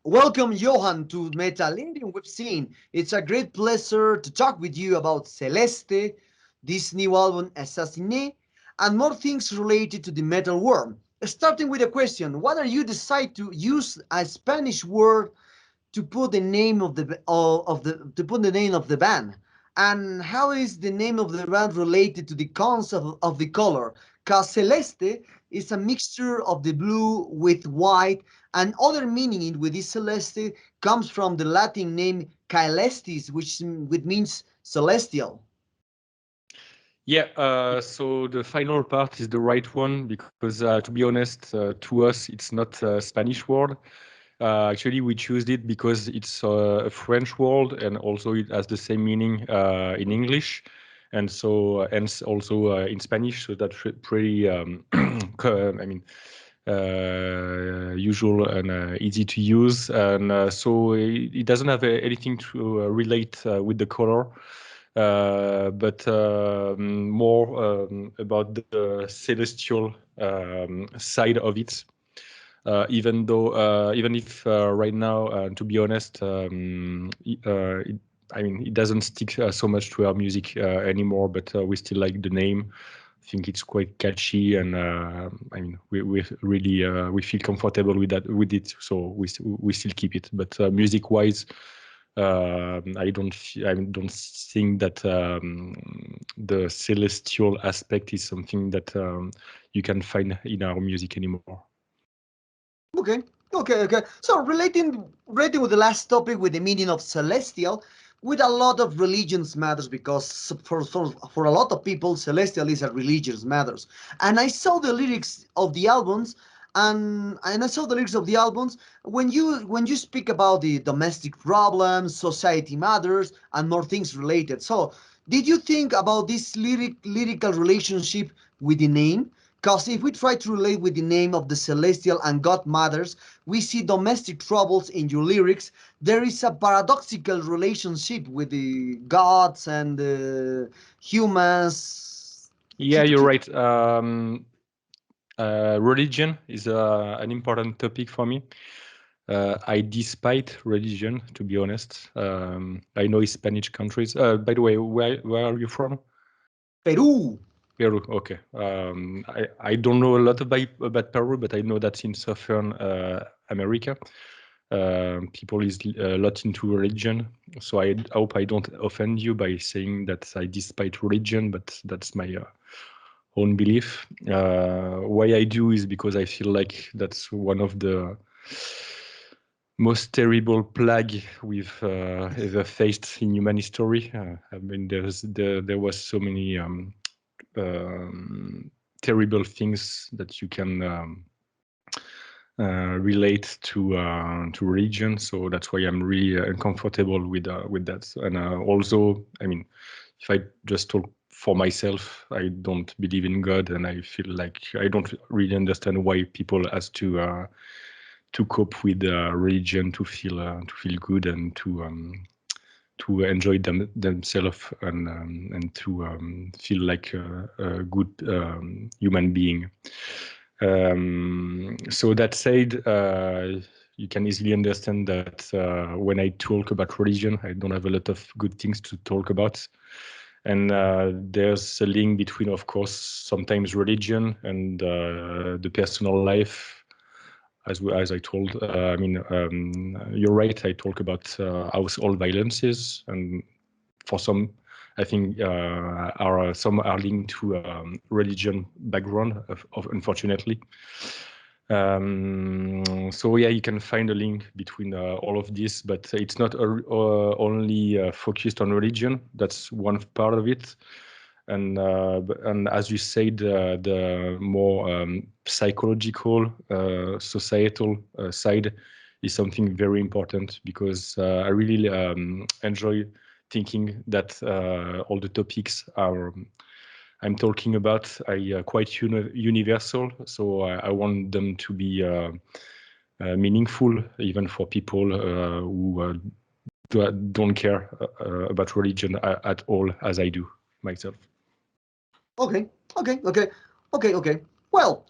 Welcome, Johan, to Metal Indian Web Scene. It's a great pleasure to talk with you about Celeste, this new album Assassiné, and more things related to the metal world. Starting with a question: why are you decide to use a Spanish word to put the name of the band? And how is the name of the band related to the concept of the color? Cause Celeste is a mixture of the blue with white, and other meaning with this Celeste comes from the Latin name Caelestis, which means celestial. Yeah, so the final part is the right one because, to be honest, to us it's not a Spanish word. Actually, we chose it because it's a French word and also it has the same meaning in English, and so hence also in Spanish. So that's pretty, I mean, usual and easy to use, and so it doesn't have anything to relate with the color. But more about the celestial side of it. Even if right now, to be honest, I mean, it doesn't stick so much to our music anymore, but we still like the name. I think it's quite catchy, and I mean, we really we feel comfortable with it, so we still keep it. But music-wise, I don't think that the celestial aspect is something that you can find in our music anymore. Okay, okay. So relating with the last topic with the meaning of celestial, with a lot of religions matters because for a lot of people, celestial is a religious matters. And I saw the lyrics of the albums, and I saw the lyrics of the albums when you speak about the domestic problems, society matters, and more things related. So, did you think about this lyrical relationship with the name? Because if we try to relate with the name of the celestial and God matters, we see domestic troubles in your lyrics. There is a paradoxical relationship with the gods and the humans. Yeah, you're right. Religion is an important topic for me. I despite religion, to be honest. I know Spanish countries. By the way, where are you from? Peru. Peru. Okay. I don't know a lot about Peru, but I know that in Southern America, people is a lot into religion. So I hope I don't offend you by saying that I despite religion, but that's my own belief. Why I do is because I feel like that's one of the most terrible plague we've ever faced in human history. I mean, there was so many terrible things that you can relate to religion. So that's why I'm really uncomfortable with that. And also, I mean, if I just talk for myself, I don't believe in God, and I feel like I don't really understand why people has to cope with religion to feel good and to enjoy themselves and to feel like a good human being. So that said, you can easily understand that when I talk about religion, I don't have a lot of good things to talk about. And there's a link between, of course, sometimes religion and the personal life. As I told, I mean, you're right. I talk about household violences, and for some, I think some are linked to religion background, unfortunately. So yeah, you can find a link between all of this, but it's not only focused on religion. That's one part of it. And as you said, the more psychological, societal side is something very important because I really enjoy thinking that all the topics I'm talking about are quite universal. So I want them to be meaningful, even for people who don't care about religion at all, as I do myself. Okay. Well,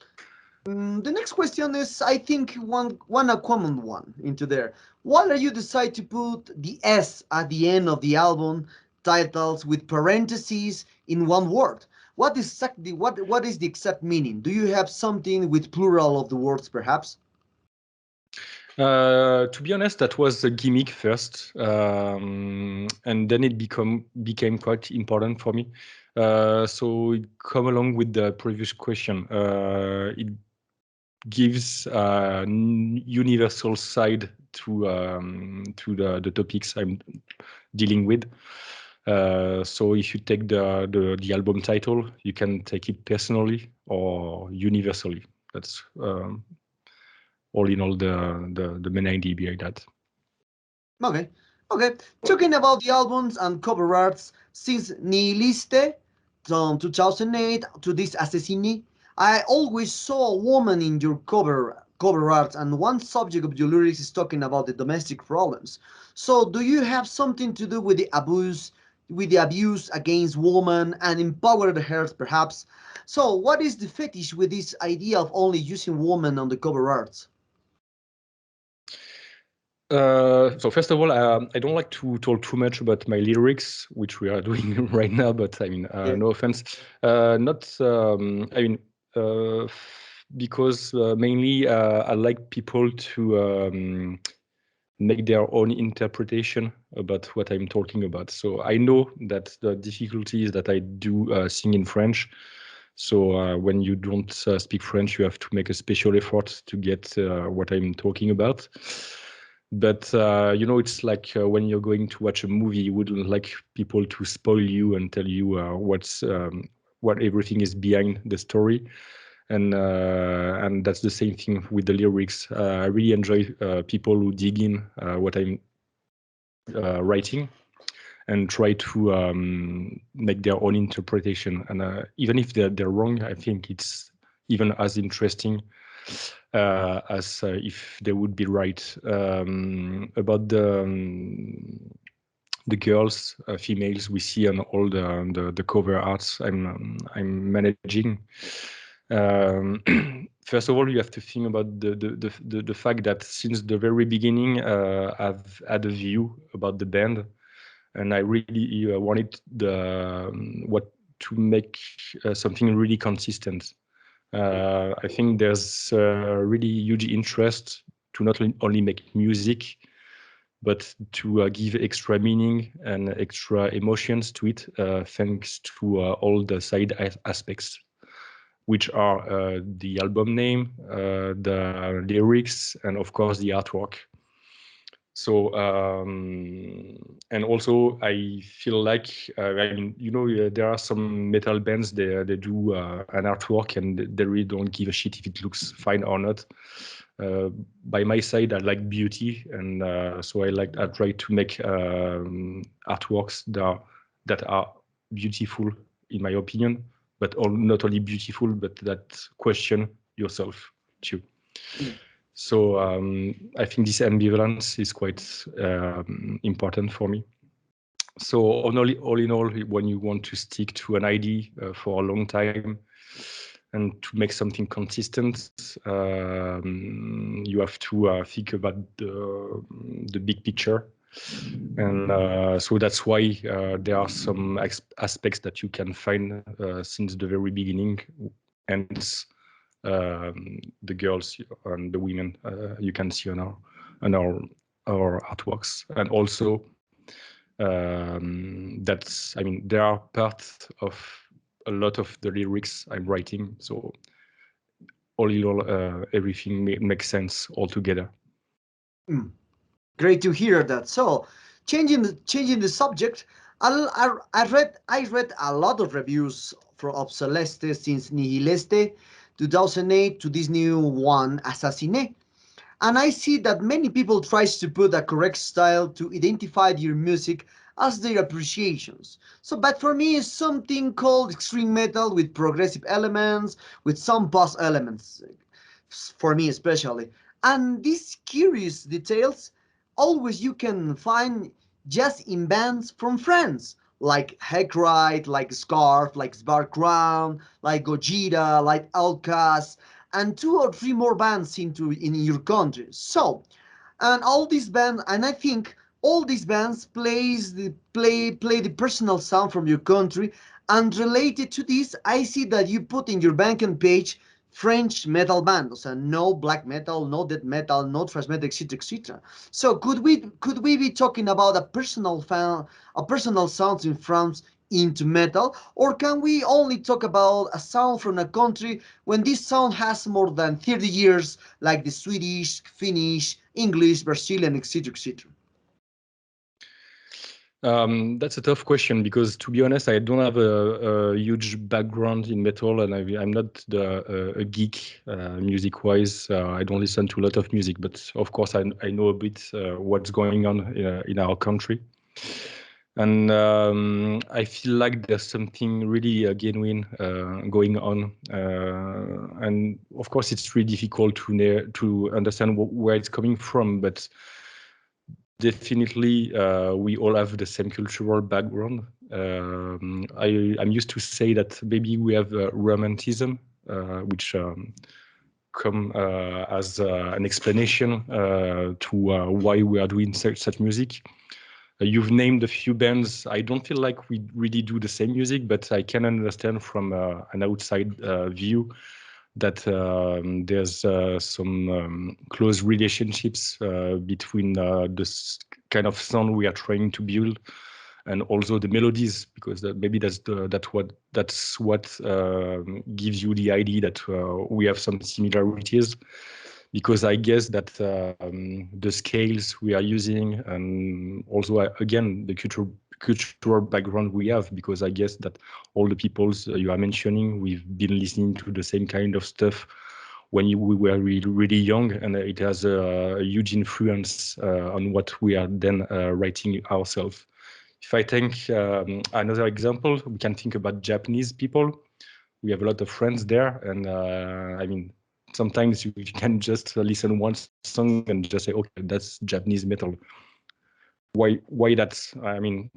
The next question is, I think, one a common one into there. Why are you decide to put the S at the end of the album titles with parentheses in one word? What is the exact meaning? Do you have something with plural of the words, perhaps? To be honest, that was a gimmick first, and then it became quite important for me. So it come along with the previous question. It gives universal side to the topics I'm dealing with. So if you take the album title, you can take it personally or universally. That's all in all the main idea behind that. Okay. Okay. Talking about the albums and cover arts since Nihiliste from 2008 to this Assassini, I always saw a woman in your cover art, and one subject of your lyrics is talking about the domestic problems. So do you have something to do with the abuse against women and empowered her perhaps? So what is the fetish with this idea of only using women on the cover arts? So first of all, I don't like to talk too much about my lyrics, which we are doing right now. But I mean, Yeah. no offense. Not. I mean, because mainly I like people to make their own interpretation about what I'm talking about. So I know that the difficulty is that I do sing in French. So when you don't speak French, you have to make a special effort to get what I'm talking about. But it's like when you're going to watch a movie, you wouldn't like people to spoil you and tell you what everything is behind the story, and that's the same thing with the lyrics. I really enjoy people who dig in what I'm writing and try to make their own interpretation. And even if they're wrong, I think it's even as interesting as if they would be right. About the girls, females we see on all the cover arts I'm managing. Um, First of all, you have to think about the fact that since the very beginning, I've had a view about the band, and I really wanted what to make something really consistent. I think there's really huge interest to not only make music, but to give extra meaning and extra emotions to it, thanks to all the side aspects, which are the album name, the lyrics, and of course the artwork. So and also I feel like I mean there are some metal bands they do an artwork and they really don't give a shit if it looks fine or not. Uh, by my side, I like beauty, and so I try to make artworks that are beautiful in my opinion, but not only beautiful, but that question yourself too. Mm. So I think this ambivalence is quite important for me. So all in all, when you want to stick to an idea for a long time and to make something consistent, you have to think about the big picture. And so that's why there are some aspects that you can find since the very beginning, and the girls and the women you can see on our artworks. And also that's, I mean, they are part of a lot of the lyrics I'm writing. So all in all, everything makes sense altogether. Mm. Great to hear that. So, changing the subject, I read a lot of reviews of Celeste since Nihileste 2008 to this new one Assassine, and I see that many people tries to put a correct style to identify their music as their appreciations. So, but for me, it's something called extreme metal with progressive elements, with some post elements, for me especially. And these curious details always you can find just in bands from France, like Heckrite, like Scarf, like Spark Crown, like Gojira, like Outcast, and two or three more bands in your country. So, and all these bands, and I think all these bands play the personal sound from your country. And related to this, I see that you put in your Bandcamp page French metal band, so no black metal, no death metal, no thrash metal, etc., etc. So could we be talking about a personal sound in France into metal, or can we only talk about a sound from a country when this sound has more than 30 years, like the Swedish, Finnish, English, Brazilian, etc., etc.? That's a tough question because, to be honest, I don't have a huge background in metal, and I'm not a geek music-wise. I don't listen to a lot of music, but of course, I know a bit what's going on in our country. And I feel like there's something really genuine going on, and of course, it's really difficult to understand where it's coming from, but definitely, we all have the same cultural background. I'm used to say that maybe we have romanticism, which come as an explanation to why we are doing such music. You've named a few bands. I don't feel like we really do the same music, but I can understand from an outside view that there's some close relationships between this kind of sound we are trying to build and also the melodies, because maybe that's what gives you the idea that we have some similarities. Because I guess that the scales we are using, and also again the cultural background we have, because I guess that all the peoples you are mentioning, we've been listening to the same kind of stuff when we were really young, and it has a huge influence on what we are then writing ourselves. If I think another example, we can think about Japanese people. We have a lot of friends there, and I mean, sometimes you can just listen one song and just say, okay, that's Japanese metal. Why that's, I mean,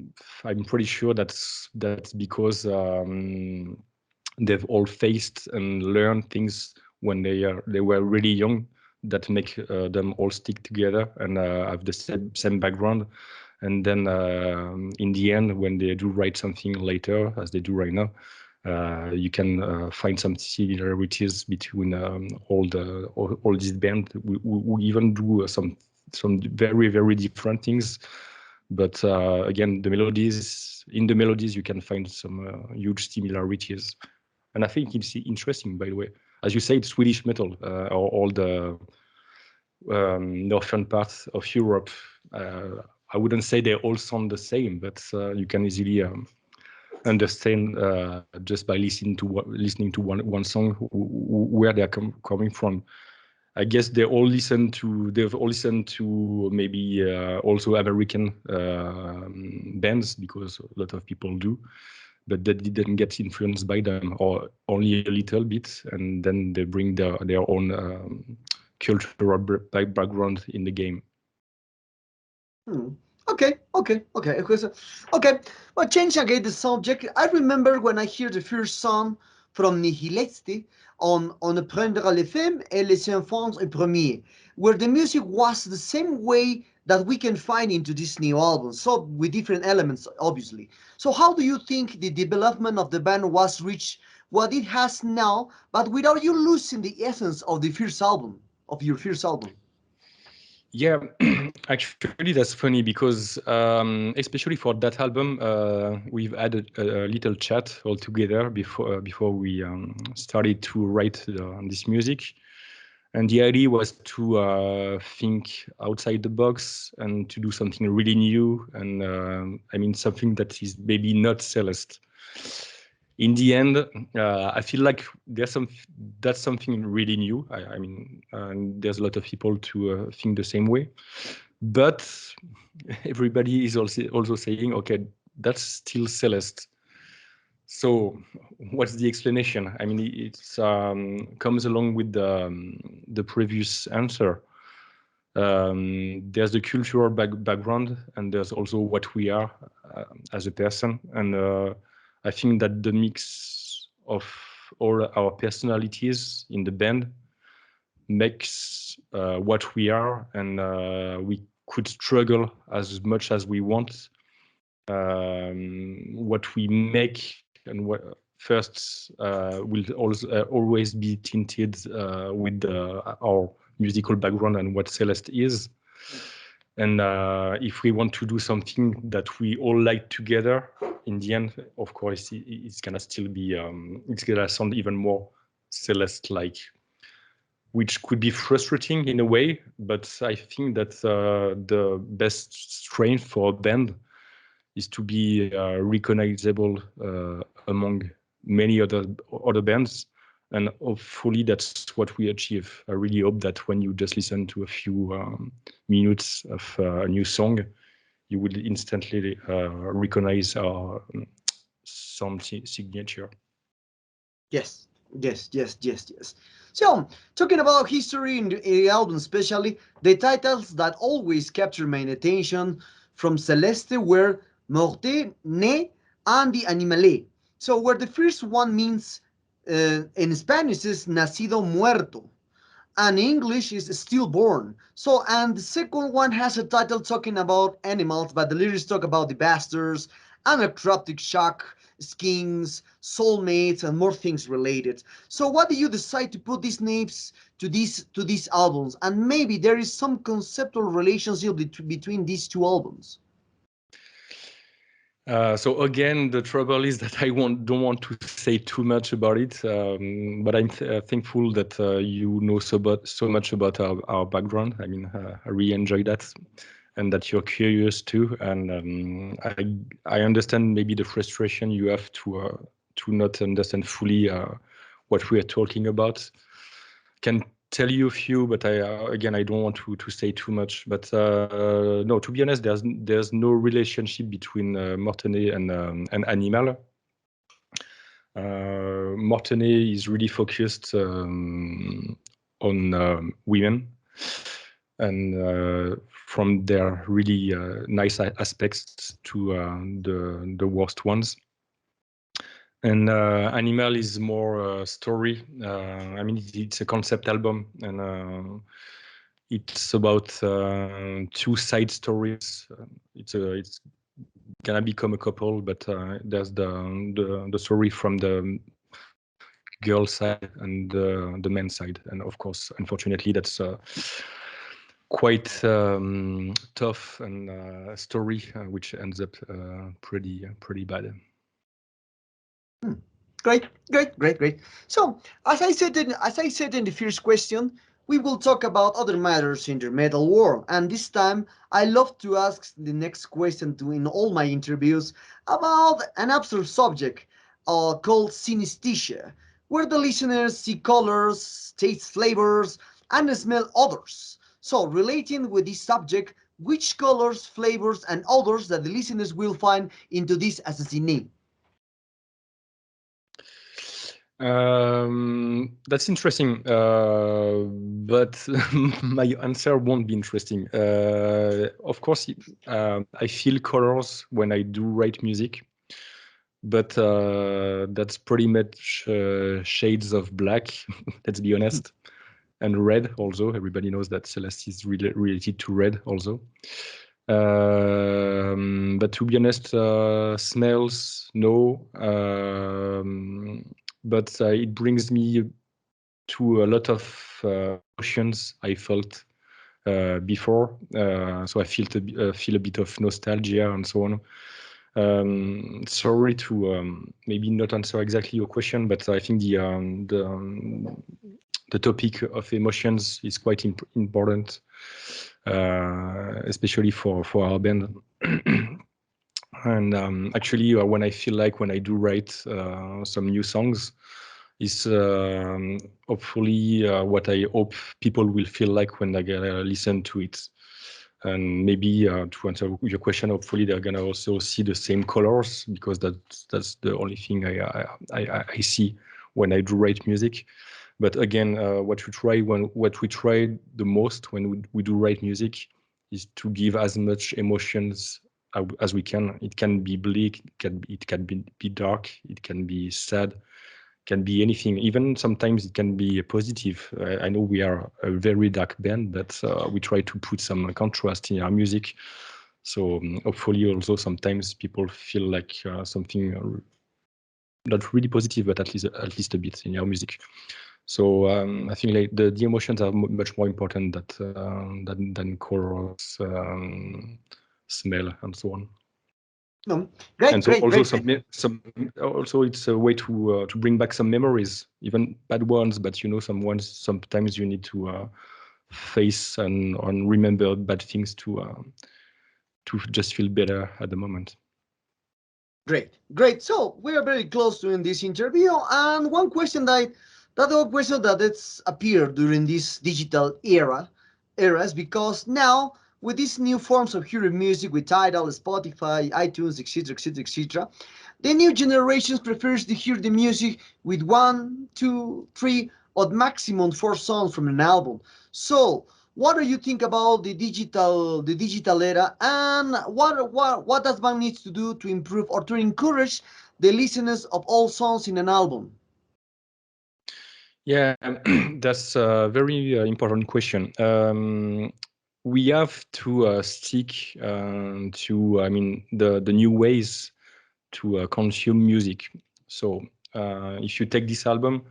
I'm pretty sure that's because they've all faced and learned things when they were really young that make them all stick together and have the same background. And then in the end, when they do write something later, as they do right now, you can find some similarities between all these bands. We even do some very different things, but again, in the melodies you can find some huge similarities, and I think it's interesting. By the way, as you said, Swedish metal or all the northern parts of Europe. I wouldn't say they all sound the same, but you can easily understand just by listening to one song where they're coming from. I guess they've all listened to maybe also American bands, because a lot of people do, but they didn't get influenced by them, or only a little bit, and then they bring their own cultural background in the game. Hmm. Okay. Okay. Well, changing again the subject. I remember when I hear the first song from Nihileste on Prendre les femmes et les enfants en premier, where the music was the same way that we can find into this new album, so with different elements, obviously. So how do you think the development of the band was reached what it has now, but without you losing the essence of the first album, of your first album? Yeah, actually, that's funny because especially for that album, we've had a little chat all together before we started to write this music, and the idea was to think outside the box and to do something really new, and I mean something that is maybe not Celeste. In the end, I feel like that's something really new. I mean, there's a lot of people to think the same way, but everybody is also saying, okay, that's still Celeste. So, what's the explanation? I mean, it's comes along with the previous answer. There's the cultural background, and there's also what we are as a person, and I think that the mix of all our personalities in the band makes what we are, and we could struggle as much as we want. What we make and what first will also always be tinted with our musical background and what Celeste is. And if we want to do something that we all like together, in the end, of course, it's gonna still be, it's gonna sound even more Celeste-like, which could be frustrating in a way. But I think that the best strength for a band is to be recognizable among many other bands, and hopefully that's what we achieve. I really hope that when you just listen to a few minutes of a new song, you will instantly recognize our sound signature. Yes, yes. So, talking about history in the album, especially the titles that always capture my attention from Celeste were Morte, Ne, and the Animalé. So, where the first one means in Spanish is Nacido Muerto, and English is stillborn. So, and the second one has a title talking about animals, but the lyrics talk about the bastards, anacroptic shock, skins, soulmates, and more things related. So, why do you decide to put these names to these albums? And maybe there is some conceptual relationship between these two albums. So again, the trouble is that don't want to say too much about it, but I'm thankful that you know so much about our background. I mean, I really enjoy that, and that you're curious too. And I understand maybe the frustration you have to not understand fully what we are talking about. Can tell you a few, but again I don't want to say too much. But no, to be honest, there's no relationship between Mortenay and Animal. Mortenay is really focused on women, and from their really nice aspects to the worst ones. And Animal is more story. I mean, it's a concept album, and it's about two side stories. It's gonna become a couple, but there's the story from the girl side and the men's side, and of course, unfortunately, that's quite tough and story, which ends up pretty bad. Great. So, as I said in the first question, we will talk about other matters in the metal world, and this time I love to ask the next question to in all my interviews about an absurd subject called synesthesia, where the listeners see colors, taste flavors, and smell odors. So, relating with this subject, which colors, flavors, and odors that the listeners will find into this assassinate? That's interesting, but my answer won't be interesting. Of course, I feel colors when I do write music, but that's pretty much shades of black, let's be honest, and red also. Everybody knows that Celeste is related to red also. But to be honest, smells, no. But it brings me to a lot of emotions I felt before. So I feel a bit of nostalgia and so on. Sorry to maybe not answer exactly your question, but I think the topic of emotions is quite important, especially for our band. And actually, when I feel like when I do write some new songs, is hopefully what I hope people will feel like when they listen to it. And maybe to answer your question, hopefully they're gonna also see the same colors, because that's the only thing I see when I do write music. But again, what we try the most when we do write music is to give as much emotions as we can. It can be bleak, it can be dark, it can be sad, can be anything. Even sometimes it can be positive. I know we are a very dark band, but we try to put some contrast in our music. So hopefully also sometimes people feel like something not really positive, but at least a bit in our music. So I think like the emotions are much more important than colors, smell, and so on. No, And great, so great, also great. some also it's a way to bring back some memories, even bad ones. But some ones sometimes you need to face and remember bad things to just feel better at the moment. Great, great. So we are very close to in this interview, and one question that it's appeared during this digital eras, because now with these new forms of hearing music with Tidal, Spotify, iTunes, etc., etc., etc., the new generations prefers to hear the music with one, two, three, or maximum four songs from an album. So what do you think about the digital era, and what does one needs to do to improve or to encourage the listeners of all songs in an album? Yeah, that's a very important question. We have to stick to, I mean, the new ways to consume music. So if you take this album,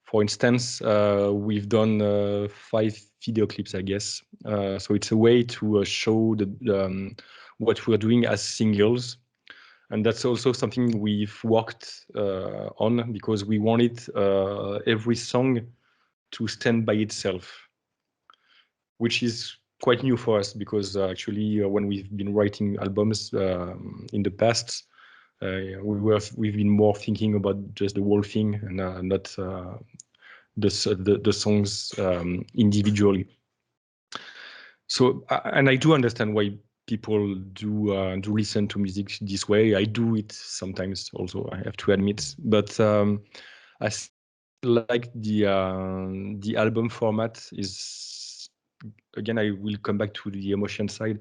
for instance, we've done 5 video clips, I guess. So it's a way to show what we're doing as singles. And that's also something we've worked on because we wanted every song to stand by itself, which is quite new for us because actually when we've been writing albums in the past, we've been more thinking about just the whole thing and not the songs individually. So and I do understand why people do listen to music this way. I do it sometimes also, I have to admit, but I like the album format is, again, I will come back to the emotion side.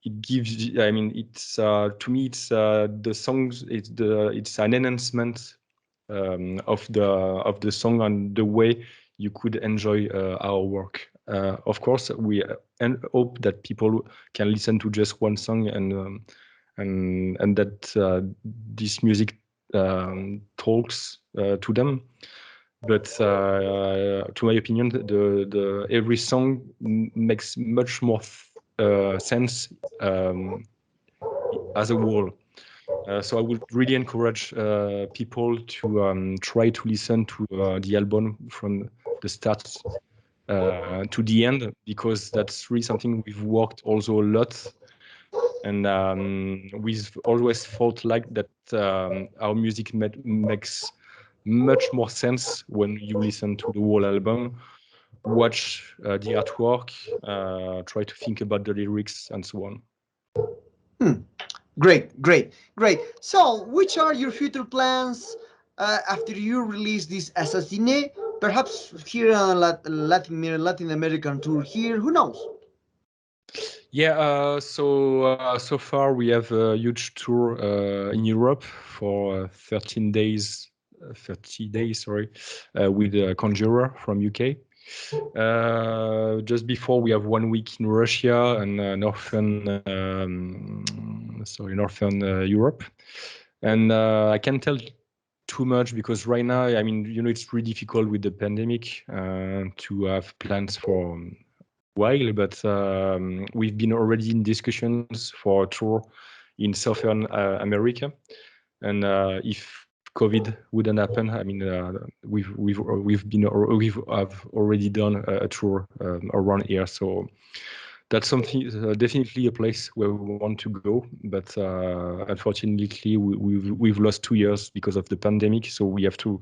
It gives, I mean, it's to me, it's the songs, it's an enhancement of the song and the way you could enjoy our work. Of course, we hope that people can listen to just one song and that this music talks to them. But to my opinion, the every song makes much more sense as a whole. So I would really encourage people to try to listen to the album from the start to the end, because that's really something we've worked also a lot. And we've always felt like that our music makes much more sense when you listen to the whole album, watch the artwork, try to think about the lyrics, and so on. Hmm. Great, great, great. So, which are your future plans after you release this Assassiné? Perhaps here on Latin American tour here. Who knows? Yeah, so far we have a huge tour in Europe for 13 days, 30 days, sorry, with Conjurer from UK. Just before we have 1 week in Russia and northern Europe. And I can't tell too much because right now, I mean, it's really difficult with the pandemic to have plans for while, but we've been already in discussions for a tour in Southern America. And if COVID wouldn't happen, I mean, we have already done a tour around here. So that's something, definitely a place where we want to go. But unfortunately, we've lost 2 years because of the pandemic. So we have to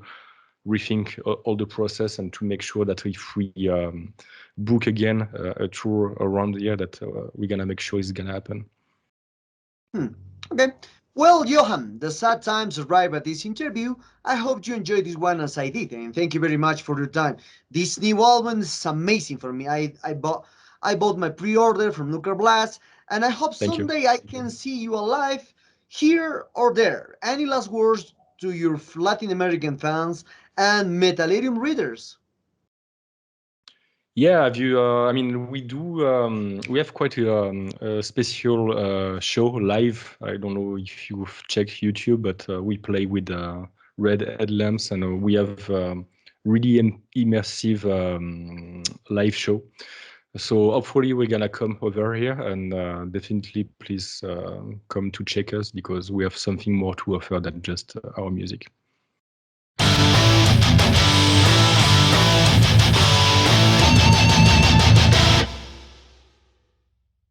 rethink all the process and to make sure that if we book again a tour around the year, that we're gonna make sure it's gonna happen. Hmm. Okay. Well, Johan, the sad times arrive at this interview. I hope you enjoyed this one as I did, and thank you very much for your time. This new album is amazing for me. I bought my pre-order from Nuclear Blast, and I hope Thank you. someday I can see you alive here or there. Any last words to your Latin American fans and Metallarium readers? Yeah, have you? I mean, we do. We have quite a special show live. I don't know if you've checked YouTube, but we play with red headlamps, and we have really immersive live show. So hopefully we're gonna come over here, and definitely please come to check us because we have something more to offer than just our music.